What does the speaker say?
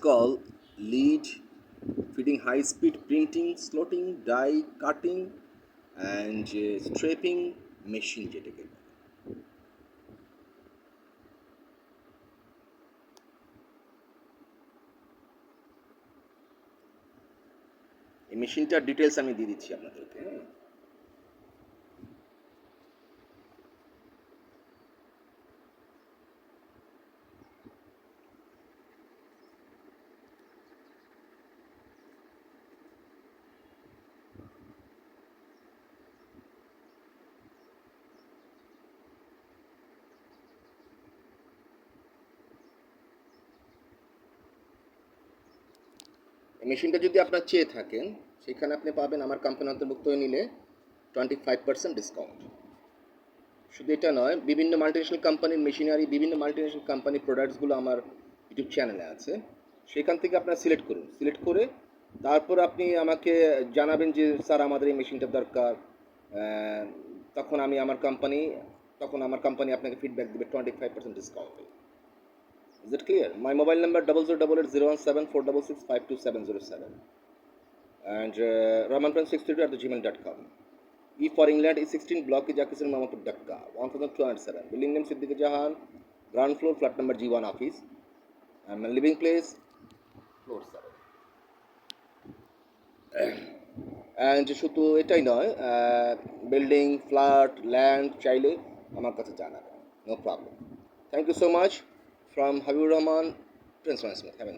called lead feeding high speed printing, slotting, die cutting and straping machine যেটাকে বলে। এই মেশিনটার ডিটেলস আমি দিয়ে দিচ্ছি আপনাদেরকে। হ্যাঁ, এই মেশিনটা যদি আপনার চেয়ে থাকেন সেখানে আপনি পাবেন আমার কোম্পানি অন্তর্ভুক্ত হয়ে নিলে 25% ডিসকাউন্ট। শুধু এটা নয়, বিভিন্ন মাল্টিনেশনাল কোম্পানির মেশিনারি, বিভিন্ন মাল্টিনেশনাল কোম্পানির প্রোডাক্টসগুলো আমার ইউটিউব চ্যানেলে আছে। সেখান থেকে আপনারা সিলেক্ট করুন, সিলেক্ট করে তারপর আপনি আমাকে জানাবেন যে স্যার আমাদের এই মেশিনটা দরকার। তখন আমার কোম্পানি আপনাকে ফিডব্যাক দেবে 25% ডিসকাউন্টে। Is it clear? My mobile number 0088 017 466 52707 and rahmanpran632@gmail.com. E for England is 16 Block is Jakisar Mamapur Dhaka 1207. Building name Siddiq Jahan, ground floor, flat number G1 office. And my living place floor 7. And শুধু এটাই নয়, building, flat, land চাইলে আমার কাছে জানাবেন, no problem. Thank you so much from Habibur Rahman, Prince Smith. Have A